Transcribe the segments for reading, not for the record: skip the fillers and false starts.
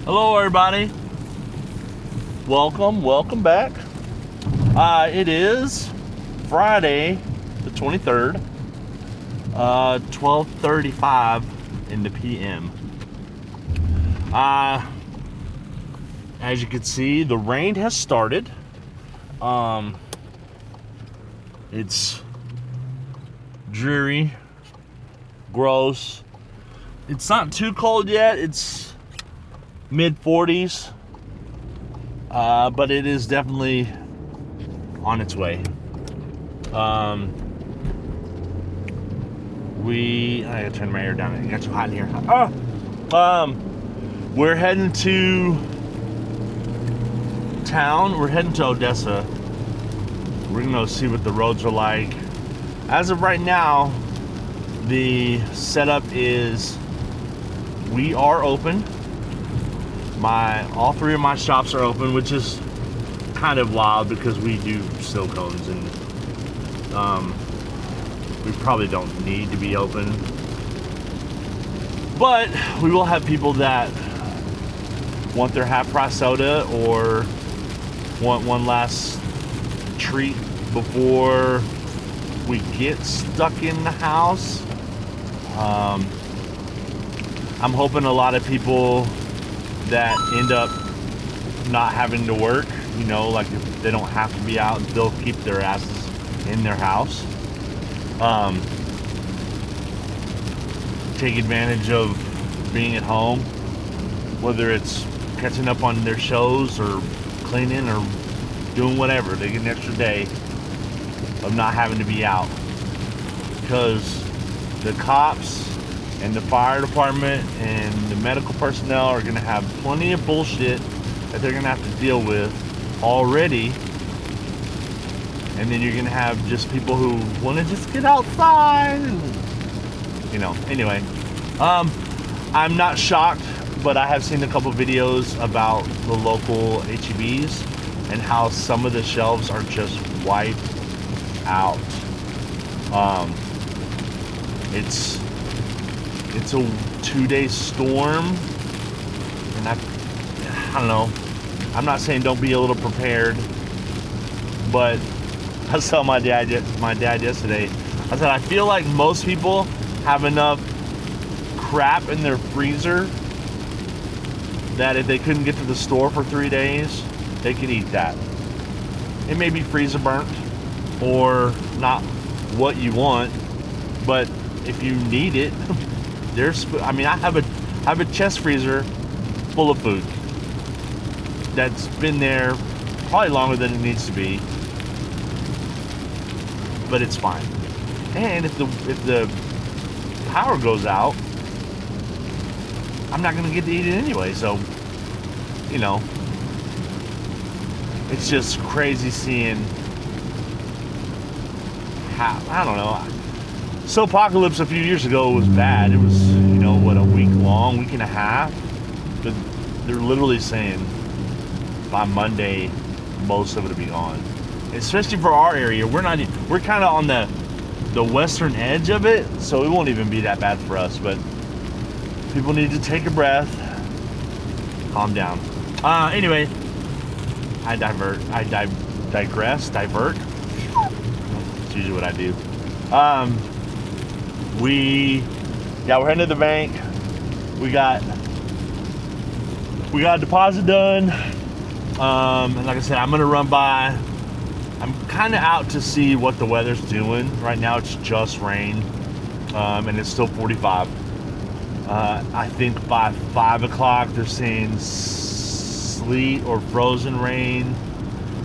Hello everybody. Welcome back. It is Friday the 23rd, 12:35 in the PM. As you can see, the rain has started. It's dreary, gross. It's not too cold yet. It's mid 40s, but it is definitely on its way. I gotta turn my air down. It got too hot in here. We're heading to town. We're heading to Odessa. We're gonna see what the roads are like. As of right now, the setup is we are open. All three of my shops are open, which is kind of wild because we do silicones and we probably don't need to be open. But we will have people that want their half price soda or want one last treat before we get stuck in the house. I'm hoping a lot of people that end up not having to work, like if they don't have to be out, they'll keep their asses in their house. Take advantage of being at home, whether it's catching up on their shows or cleaning or doing whatever. They get an extra day of not having to be out, because the cops and the fire department and the medical personnel are going to have plenty of bullshit that they're going to have to deal with already. And then you're going to have just people who want to just get outside. Anyway. I'm not shocked, but I have seen a couple videos about the local HEBs and how some of the shelves are just wiped out. It's a 2-day storm, and I don't know. I'm not saying don't be a little prepared, but I was telling my dad yesterday. I said I feel like most people have enough crap in their freezer that if they couldn't get to the store for 3 days, they could eat that. It may be freezer burnt or not what you want, but if you need it, I have a chest freezer full of food that's been there probably longer than it needs to be, but it's fine. And if the power goes out, I'm not gonna get to eat it anyway. So, it's just crazy seeing how, I don't know. So Apocalypse a few years ago was bad. It was, a week and a half. But they're literally saying by Monday, most of it will be gone. Especially for our area. We're kind of on the western edge of it, so it won't even be that bad for us. But people need to take a breath, calm down. Anyway, I digress. That's usually what I do. We're heading to the bank. We got a deposit done. And like I said, I'm gonna run by. I'm kind of out to see what the weather's doing. Right now it's just rain, and it's still 45. I think by 5 o'clock they're saying sleet or frozen rain,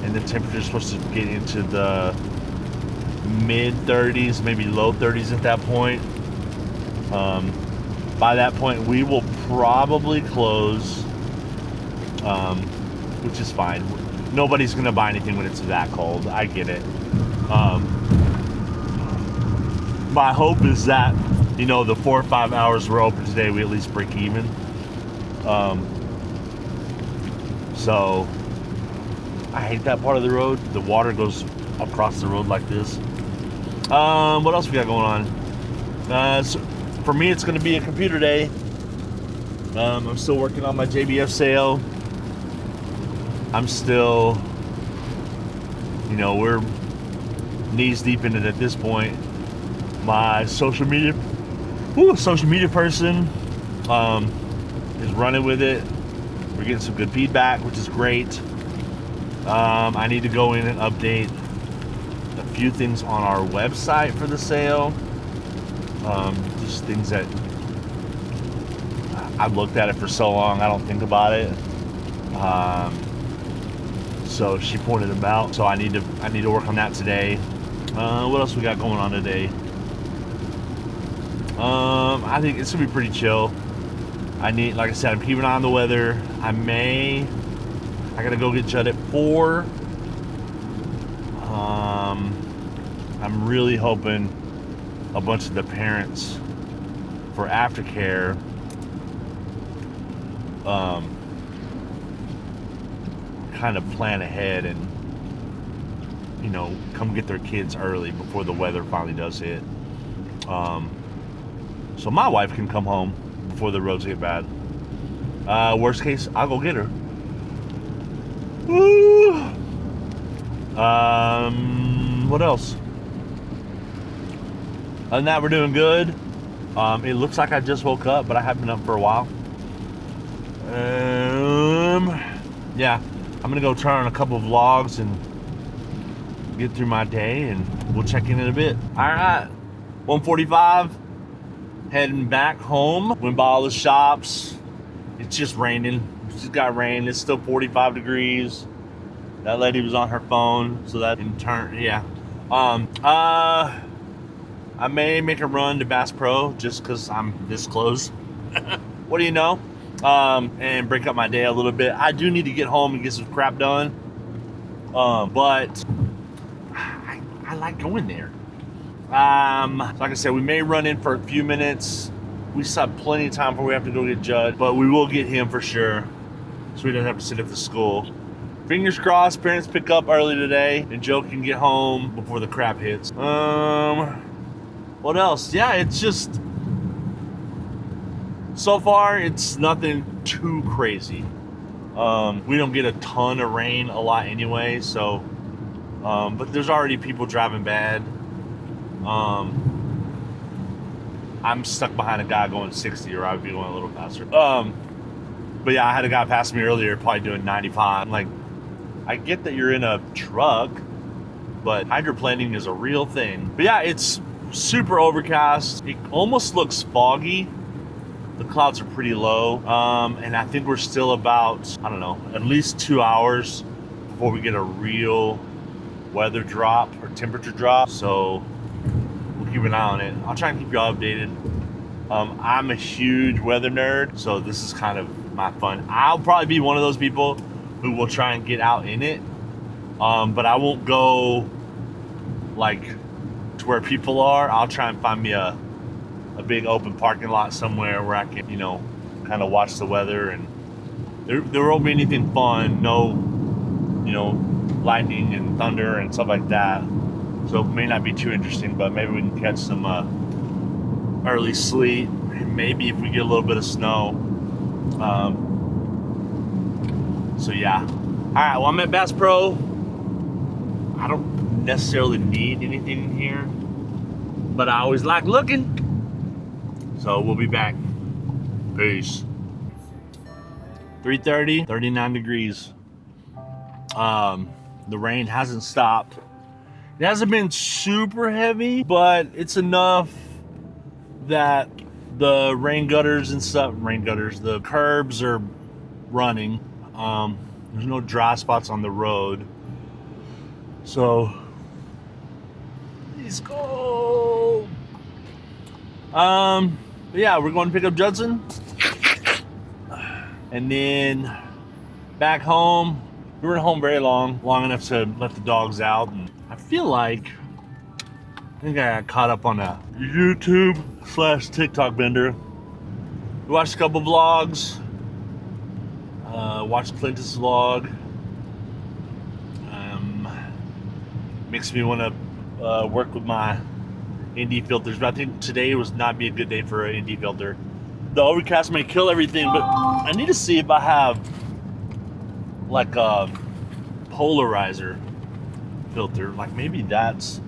and the temperature's supposed to get into the mid 30s, maybe low 30s at that point. By that point we will probably close, which is fine. Nobody's gonna buy anything when it's that cold. I get it. My hope is that the 4 or 5 hours we're open today, we at least break even. So I hate that part of the road. The water goes across the road like this. What else we got going on? So for me, it's going to be a computer day. I'm still working on my JBF sale. I'm still, we're knees deep in it at this point. My social media person is running with it. We're getting some good feedback, which is great. I need to go in and update a few things on our website for the sale. Just things that I've looked at it for so long, I don't think about it. So she pointed them out. So I need to work on that today. What else we got going on today? I think it's gonna be pretty chill. Like I said, I'm keeping an eye on the weather. I gotta go get Judd at 4. I'm really hoping a bunch of the parents for aftercare kind of plan ahead and come get their kids early before the weather finally does hit, so my wife can come home before the roads get bad. Worst case, I'll go get her. Woo! What else? Other than that, we're doing good. It looks like I just woke up, but I have been up for a while. Yeah, I'm gonna go turn on a couple of vlogs and get through my day, and we'll check in a bit. All right, 1:45, heading back home. Went by all the shops. It's just raining. It just got rain. It's still 45 degrees. That lady was on her phone, so that in turn, yeah. I may make a run to Bass Pro just because I'm this close. What do you know? And break up my day a little bit. I do need to get home and get some crap done. But I like going there. Like I said, we may run in for a few minutes. We still have plenty of time before we have to go get Judd, but we will get him for sure, so he doesn't have to sit at the school. Fingers crossed, parents pick up early today, and Joe can get home before the crap hits. What else? Yeah, it's just, so far, it's nothing too crazy. We don't get a ton of rain a lot anyway, so, but there's already people driving bad. I'm stuck behind a guy going 60, or I'd be going a little faster. But yeah, I had a guy pass me earlier, probably doing 95. I'm like, I get that you're in a truck, but hydroplaning is a real thing. But yeah, it's super overcast. It almost looks foggy. The clouds are pretty low. And I think we're still about, I don't know, at least 2 hours before we get a real weather drop or temperature drop. So we'll keep an eye on it. I'll try and keep y'all updated. I'm a huge weather nerd, so this is kind of my fun. I'll probably be one of those people who will try and get out in it. But I won't go like to where people are. I'll try and find me a big open parking lot somewhere where I can, kind of watch the weather, and there won't be anything fun, no, lightning and thunder and stuff like that. So it may not be too interesting, but maybe we can catch some early sleet, and maybe if we get a little bit of snow. So yeah. All right, well, I'm at Bass Pro. I don't necessarily need anything in here, but I always like looking. So we'll be back. Peace. 3:30, 39 degrees. The rain hasn't stopped. It hasn't been super heavy, but it's enough that the the curbs are running. There's no dry spots on the road. So, let's go. Yeah, we're going to pick up Judson. And then back home. We weren't home very long enough to let the dogs out. And I feel like, I think I got caught up on a YouTube/TikTok bender. We watched a couple vlogs. Watched Clinton's vlog. Makes me want to work with my ND filters, but I think today was not be a good day for an ND filter. The overcast may kill everything, but I need to see if I have like a polarizer filter. Like maybe that's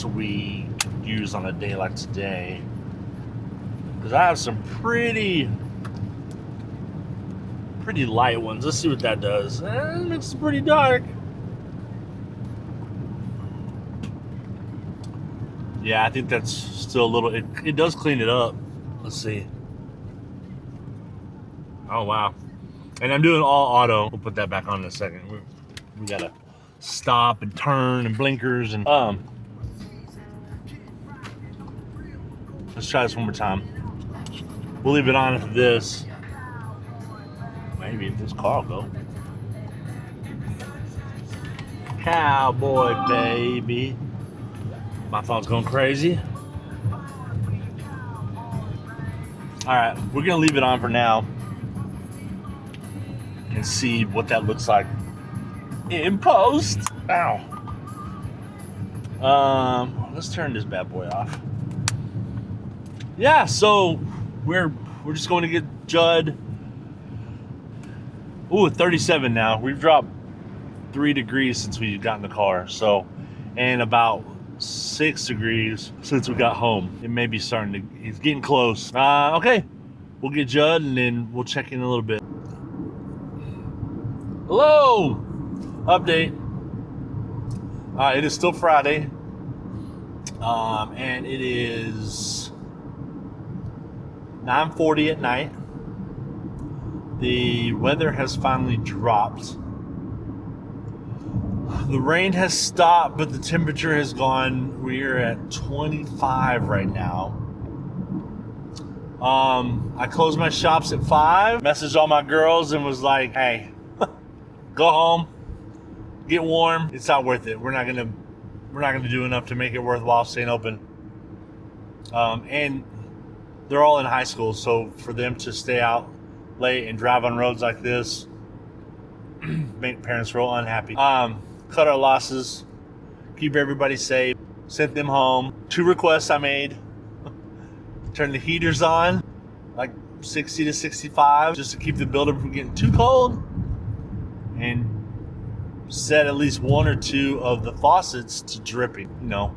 what we use on a day like today. Because I have some pretty light ones. Let's see what that does. It makes it pretty dark. Yeah, I think that's still a little, it does clean it up. Let's see. Oh, wow. And I'm doing all auto. We'll put that back on in a second. We gotta stop and turn and blinkers and let's try this one more time. We'll leave it on for this. Maybe if this car will go. Cowboy baby. My phone's going crazy. Alright, we're gonna leave it on for now and see what that looks like in post. Ow. Let's turn this bad boy off. Yeah, so we're just going to get Judd. Ooh, 37 now. We've dropped 3 degrees since we got in the car. So, and about 6 degrees since we got home. It may be starting to, it's getting close. Okay, we'll get Judd and then we'll check in a little bit. Hello! Update. It is still Friday. And it is 9:40 at night. The weather has finally dropped. The rain has stopped, but the temperature has gone. We're at 25 right now. I closed my shops at 5. Messaged all my girls and was like, "Hey, go home, get warm. It's not worth it. We're not gonna do enough to make it worthwhile staying open." And they're all in high school, so for them to stay out late and drive on roads like this make parents real unhappy. Cut our losses, keep everybody safe, sent them home. 2 requests I made. Turn the heaters on, like 60 to 65, just to keep the building from getting too cold, and set at least 1 or 2 of the faucets to dripping. You know,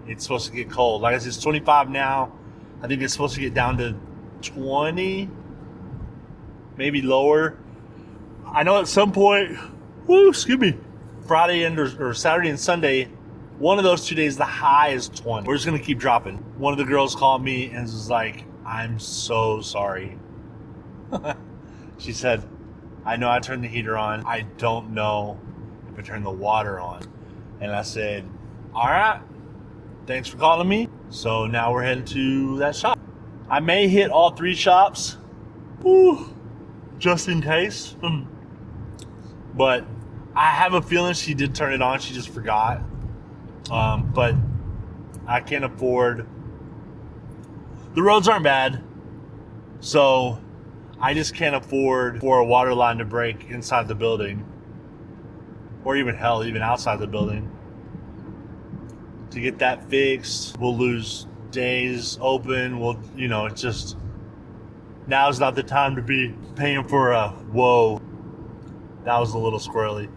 it's supposed to get cold. Like I said, it's 25 now. I think it's supposed to get down to 20, maybe lower. I know at some point, Friday or Saturday and Sunday, one of those 2 days, the high is 20. We're just gonna keep dropping. One of the girls called me and was like, "I'm so sorry." She said, "I know I turned the heater on. I don't know if I turned the water on." And I said, "All right, thanks for calling me." So now we're heading to that shop. I may hit all 3 shops, just in case. But I have a feeling she did turn it on. She just forgot. But I can't afford. The roads aren't bad, so I just can't afford for a water line to break inside the building, or even outside the building. To get that fixed, we'll lose days open. It's just, now's not the time to be paying for a, whoa, that was a little squirrely.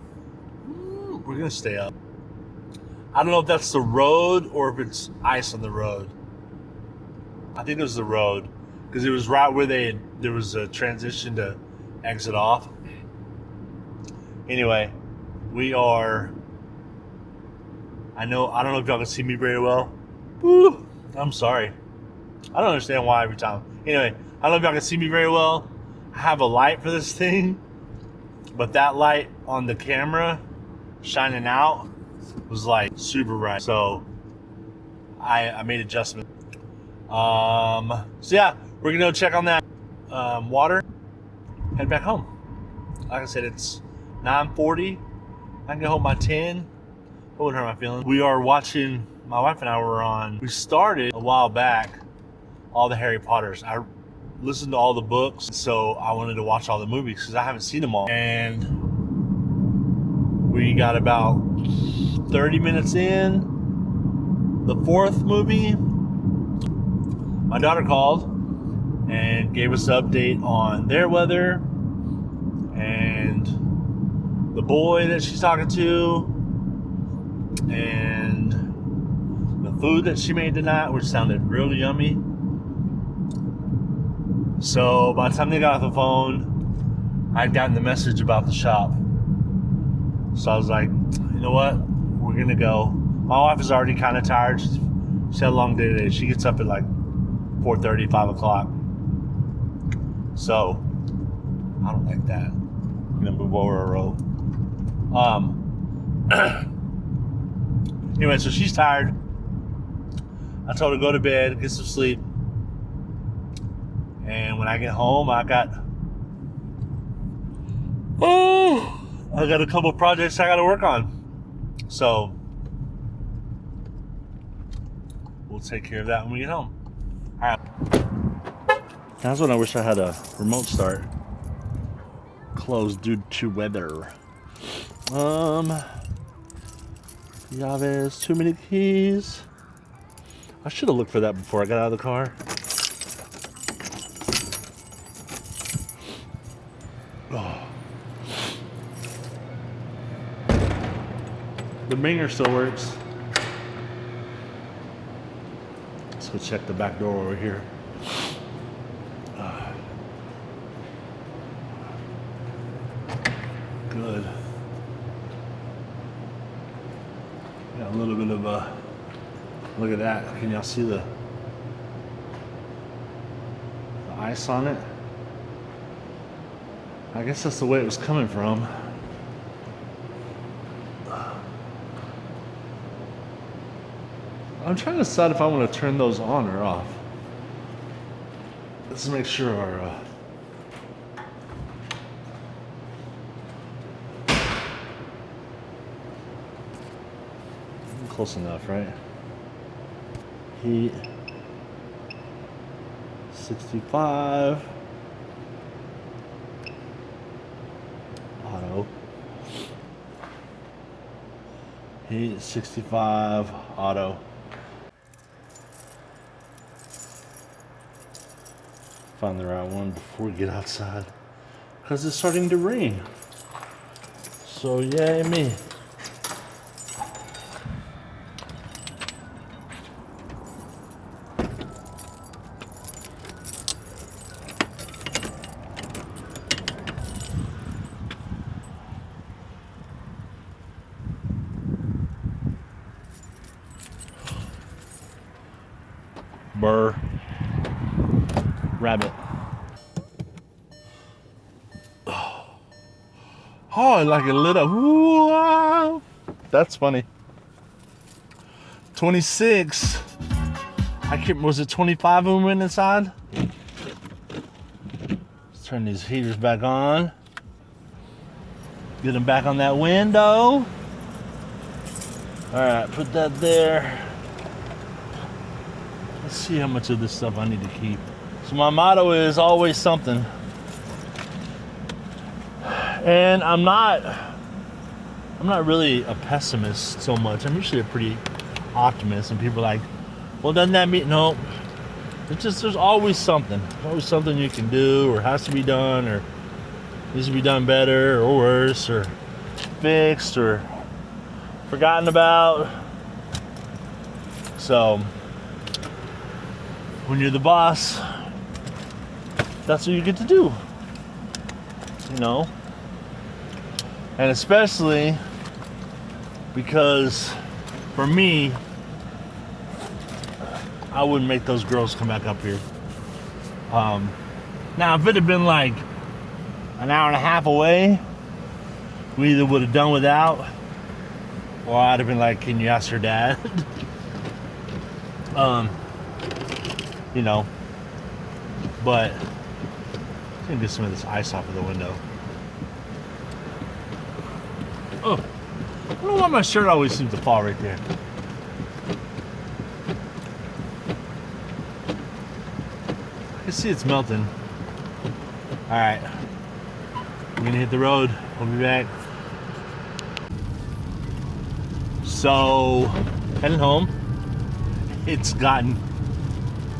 We're gonna stay up. I don't know if that's the road or if it's ice on the road. I think it was the road, because it was right where there was a transition to exit off. Anyway, we are, I don't know if y'all can see me very well. I'm sorry. I don't understand why every time. Anyway, I don't know if y'all can see me very well. I have a light for this thing, but that light on the camera shining out was like super bright. So I made adjustments. So yeah, we're gonna go check on that water, head back home. Like I said, it's 9:40. I can get home by 10. It wouldn't hurt my feelings. We are watching, my wife and I we started a while back, all the Harry Potters. I listened to all the books, so I wanted to watch all the movies because I haven't seen them all. And we got about 30 minutes in the 4th movie, my daughter called and gave us an update on their weather and the boy that she's talking to and the food that she made tonight, which sounded really yummy. So by the time they got off the phone, I'd gotten the message about the shop. So I was like, you know what? We're gonna go. My wife is already kind of tired. She had a long day today. She gets up at like 4:30, 5 o'clock. So I don't like that. I'm gonna move over a row. Anyway, so she's tired. I told her to go to bed, get some sleep. And when I get home, I got a couple projects I got to work on. So we'll take care of that when we get home. All right. That's when I wish I had a remote start. Closed due to weather. Llaves, too many keys. I should have looked for that before I got out of the car. Oh. The ringer still works. Let's go check the back door over here. Good. Got a little bit of a look at that. Can y'all see the ice on it? I guess that's the way it was coming from. I'm trying to decide if I want to turn those on or off. Let's make sure our close enough, right? Heat 65. Auto. Heat 65. Auto. Find the right one before we get outside, because it's starting to rain. So yay me. Burr. Rabbit. Oh, I like it lit up. Wow. That's funny. 26. I can't, was it 25 when we went inside? Let's turn these heaters back on. Get them back on that window. All right, put that there. Let's see how much of this stuff I need to keep. So my motto is always something. And I'm not really a pessimist so much. I'm usually a pretty optimist, and people are like, well, doesn't that mean no? It's just there's always something. There's always something you can do, or has to be done, or needs to be done better, or worse, or fixed, or forgotten about. So when you're the boss, that's what you get to do, you know. And especially because for me, I wouldn't make those girls come back up here. Now if it had been like an hour and a half away, we either would have done without, or I'd have been like, can you ask your dad? You know, but I'm gonna get some of this ice off of the window. Oh, I don't know why my shirt always seems to fall right there. I can see it's melting. All right, I'm gonna hit the road. I'll be back. So, heading home. It's gotten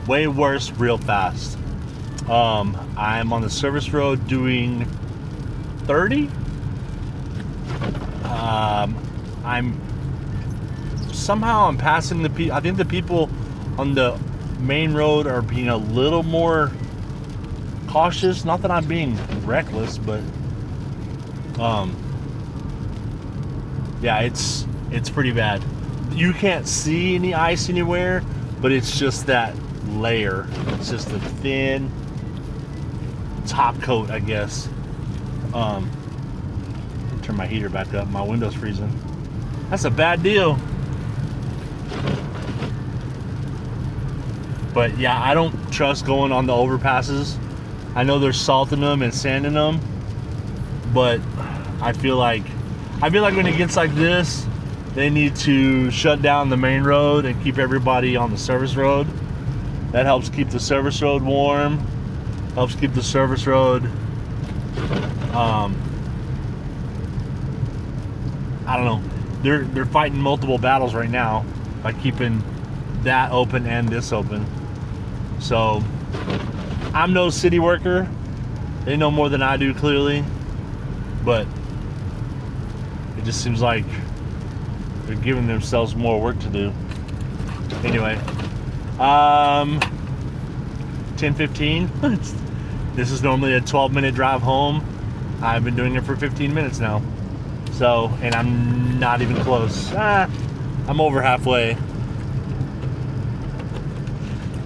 way worse real fast. I'm on the service road doing 30. I'm passing the people. I think the people on the main road are being a little more cautious. Not that I'm being reckless, but yeah, it's pretty bad. You can't see any ice anywhere, but it's just that layer. It's just a thin top coat, I guess. Turn my heater back up. My window's freezing. That's a bad deal. But yeah, I don't trust going on the overpasses. I know there's salt in them and sand in them, but I feel like when it gets like this, they need to shut down the main road and keep everybody on the service road. That helps keep the service road warm, helps keep the service road, I don't know. They're fighting multiple battles right now by keeping that open and this open. So I'm no city worker. They know more than I do, clearly, but it just seems like they're giving themselves more work to do. Anyway, 10:15. This is normally a 12-minute drive home. I've been doing it for 15 minutes now. So, and I'm not even close. I'm over halfway.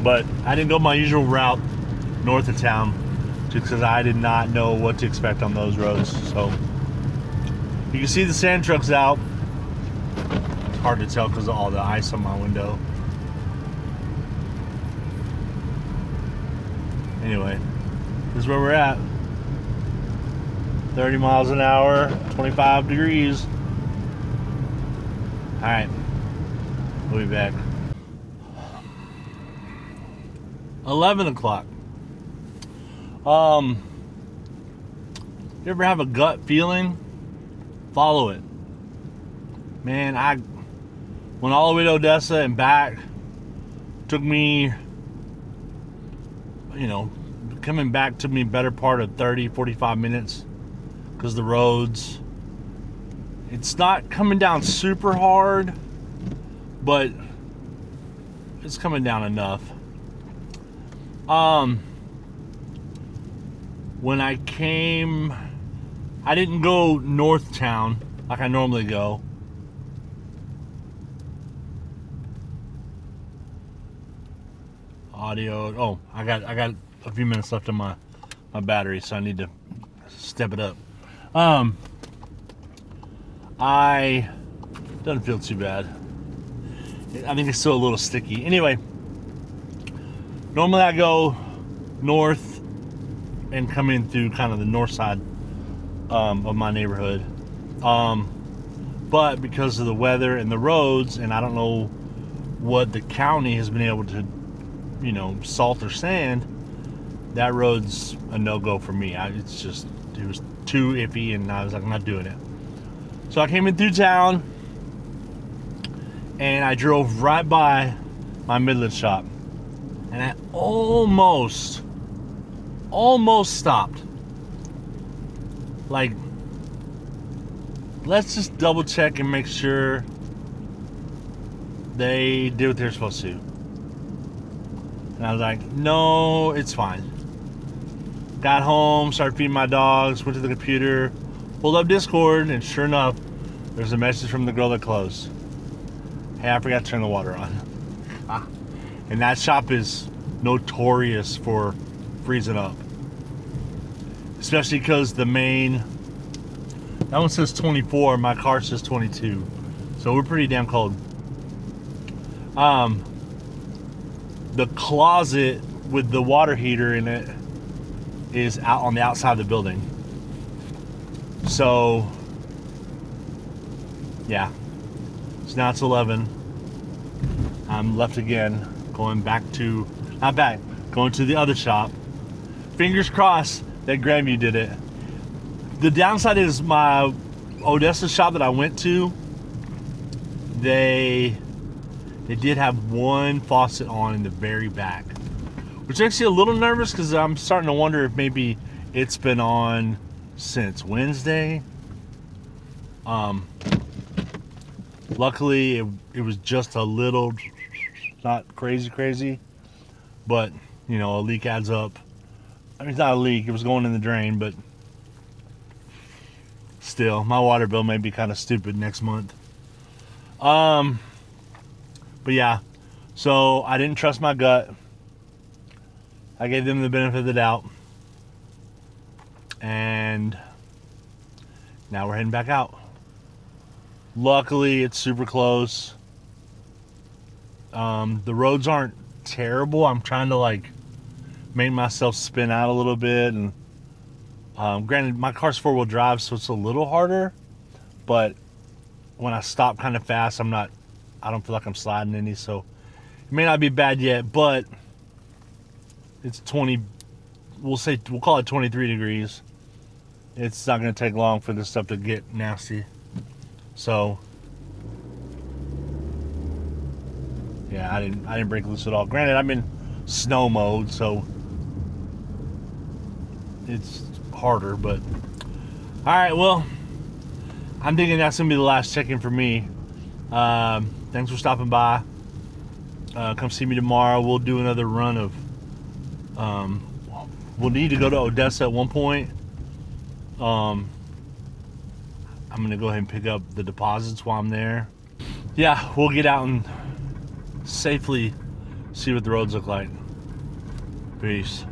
But I didn't go my usual route north of town just because I did not know what to expect on those roads. So, you can see the sand trucks out. It's hard to tell because of all the ice on my window. Anyway, this is where we're at. 30 miles an hour, 25 degrees. All right, we'll be back. 11 o'clock. You ever have a gut feeling? Follow it. Man, I went all the way to Odessa and back. Took me, coming back took me a better part of 30, 45 minutes because the roads, it's not coming down super hard, but it's coming down enough. When I came, I didn't go north town like I normally go. Audio. Oh, I got a few minutes left on my battery, so I need to step it up. I doesn't feel too bad. I think it's still a little sticky. Anyway, normally I go north and come in through kind of the north side of my neighborhood. But because of the weather and the roads, and I don't know what the county has been able to, salt or sand, that road's a no-go for me. It was too iffy, and I was like, I'm not doing it. So I came in through town, and I drove right by my Midland shop, and I almost stopped. Like, let's just double check and make sure they did what they're supposed to. And I was like, no, it's fine. Got home, started feeding my dogs, went to the computer, pulled up Discord, and sure enough, there's a message from the girl that closed. Hey, I forgot to turn the water on. And that shop is notorious for freezing up. Especially because the main, that one says 24, my car says 22. So we're pretty damn cold. The closet with the water heater in it is out on the outside of the building. So, yeah. So now it's 11. I'm left again, going to the other shop. Fingers crossed that Grandview did it. The downside is my Odessa shop that I went to, they did have one faucet on in the very back. which makes you a little nervous because I'm starting to wonder if maybe it's been on since Wednesday. Luckily it was just a little, not crazy, but you know, a leak adds up. I mean, it's not a leak, it was going in the drain, but still, my water bill may be kind of stupid next month. But yeah, so I didn't trust my gut. I gave them the benefit of the doubt. And now we're heading back out. Luckily, it's super close. The roads aren't terrible. I'm trying to like make myself spin out a little bit, and granted, my car's 4-wheel drive, so it's a little harder. But when I stop kind of fast, I don't feel like I'm sliding any, so it may not be bad yet. But it's 20. We'll call it 23 degrees. It's not going to take long for this stuff to get nasty. So yeah, I didn't break loose at all. Granted, I'm in snow mode, so it's harder, but all right, well, I'm thinking that's gonna be the last check-in for me. Thanks for stopping by. Come see me tomorrow. We'll do another run of we'll need to go to Odessa at one point. I'm gonna go ahead and pick up the deposits while I'm there. Yeah, we'll get out and safely see what the roads look like. Peace.